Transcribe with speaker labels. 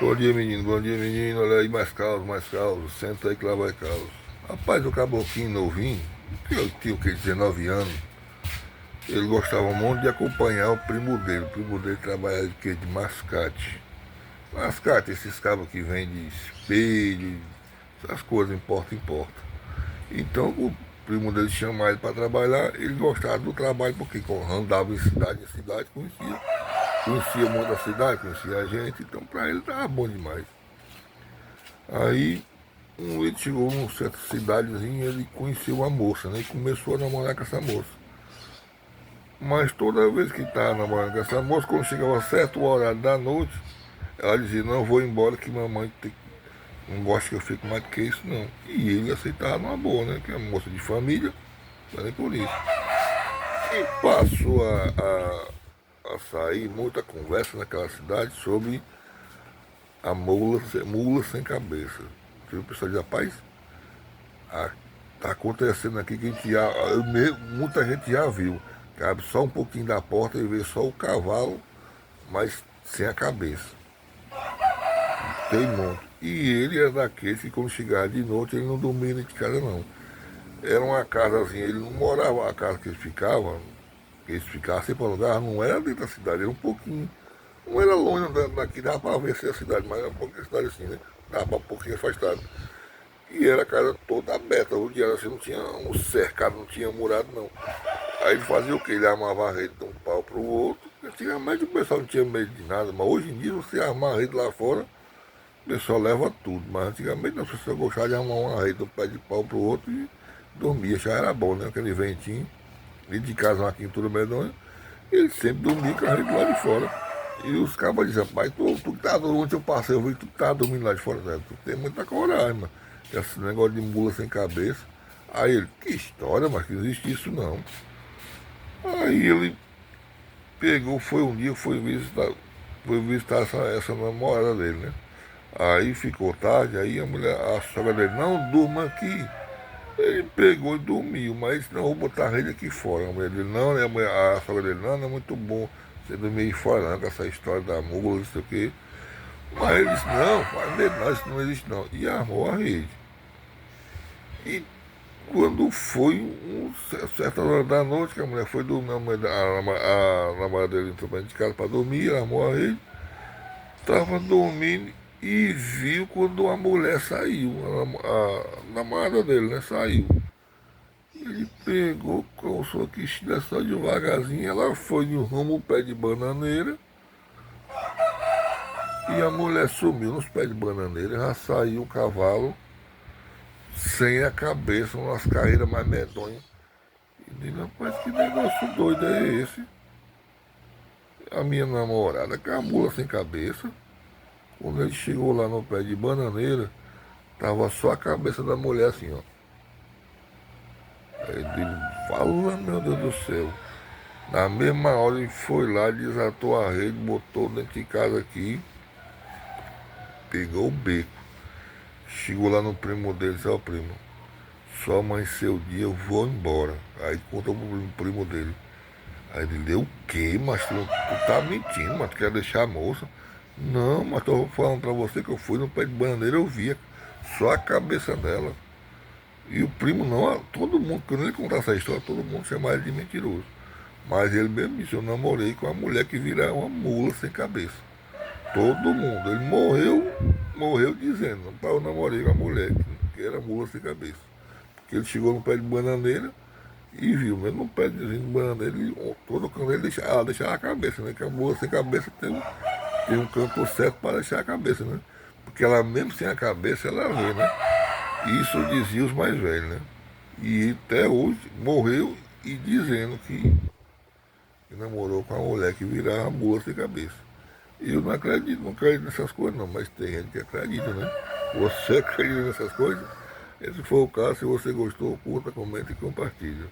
Speaker 1: Bom dia menino, olha aí mais Carlos, senta aí que lá vai Carlos. Rapaz, o caboclinho novinho, que eu tinha o que, 19 anos, ele gostava muito de acompanhar o primo dele trabalhava de quê? De mascate. Mascate, esses cabos que vendem espelho, essas coisas, importa, importa. Então o primo dele chamava ele para trabalhar, ele gostava do trabalho porque andava em cidade, conhecia muito da cidade, conhecia a gente, então para ele tava bom demais. Aí ele chegou numa certa cidadezinha, ele conheceu uma moça, né? E começou a namorar com essa moça. Mas toda vez que estava namorando com essa moça, quando chegava certo horário da noite, ela dizia, não, eu vou embora que mamãe não gosta que eu fique mais do que isso não. E ele aceitava numa boa, né? Que é uma moça de família, não é nem por isso. E passou a sair muita conversa naquela cidade sobre a mula sem cabeça. O pessoal diz, rapaz, tá acontecendo aqui que a gente já, muita gente já viu. Cabe só um pouquinho da porta e vê só o cavalo, mas sem a cabeça. Tem muito. E ele era daqueles que quando chegava de noite ele não dormia dentro de casa não. Era uma casazinha, ele não morava na casa que eles ficavam sempre lugar, não era dentro da cidade, era um pouquinho. Não era longe daqui, dava para ver se a cidade, mas era um pouquinho a cidade assim, né? Dava para um pouquinho afastado. E era a casa toda aberta, o dia assim, não tinha um cercado, não tinha murado não. Aí ele fazia o que? Ele armava a rede de um pau para o outro. Antigamente o pessoal não tinha medo de nada, mas hoje em dia você armar a rede lá fora, o pessoal leva tudo. Mas antigamente não, se você gostava de armar uma rede de um pé de pau para o outro e dormia, já era bom, né? Aquele ventinho, e de casa uma quintura medonha, ele sempre dormia com a rede lá de fora. E os cabas diziam, rapaz, tu que tá dormindo, ontem eu passei, eu vi que tu tá dormindo lá de fora, né? Tu tem muita coragem, mano. Esse negócio de mula sem cabeça. Aí ele, que história, mas que não existe isso não. Aí ele pegou, foi um dia, foi visitar essa namorada dele, né? Aí ficou tarde, aí a sogra dele, não durma aqui. Ele pegou e dormiu, mas não, vou botar a rede aqui fora. A mulher dele, não, né? A sogra dele, não, não é muito bom você dormir aí fora, não, com essa história da mula, não sei o quê. Mas ele disse, não, faz medo não, isso não existe não. E armou a rede. E quando foi certa hora da noite, que a mulher foi dormir, a namorada dele entrou de casa para dormir, ela armou a rede, estava dormindo e viu quando a mulher saiu, a namorada dele, né, saiu. Ele pegou, calçou aqui, só devagarzinho, ela foi no rumo, um pé de bananeira, e a mulher sumiu nos pés de bananeira, já saiu o cavalo sem a cabeça, umas carreiras mais medonhas. E digo, rapaz, que negócio doido é esse? A minha namorada, com a mula sem cabeça, quando ele chegou lá no pé de bananeira, tava só a cabeça da mulher assim, ó. Aí ele fala, meu Deus do céu. Na mesma hora ele foi lá, desatou a rede, botou dentro de casa aqui, pegou o beco. Chegou lá no primo dele, disse, ó primo, só amanheceu o dia, eu vou embora. Aí contou pro primo dele. Aí ele deu o quê? Mas tu tá mentindo, mas tu quer deixar a moça? Não, mas tô falando pra você que eu fui no pé de bananeira, eu via só a cabeça dela. E o primo não, todo mundo, quando ele contar essa história, todo mundo chama ele de mentiroso. Mas ele mesmo disse, eu namorei com uma mulher que vira uma mula sem cabeça. Todo mundo. Ele morreu dizendo, rapaz, eu namorei com uma mulher que era mula sem cabeça. Porque ele chegou no pé de bananeira e viu, mesmo no pé de bananeira, todo canto ele deixava a cabeça, né? Que a mula sem cabeça tem um canto certo para deixar a cabeça, né? Porque ela mesmo sem a cabeça, ela vê, né? Isso dizia os mais velhos, né? E até hoje morreu e dizendo que namorou com uma mulher que virava mula sem cabeça. Eu não acredito nessas coisas não, mas tem gente que acredita, né? Você acredita nessas coisas? Esse foi o caso, se você gostou, curta, comente e compartilha.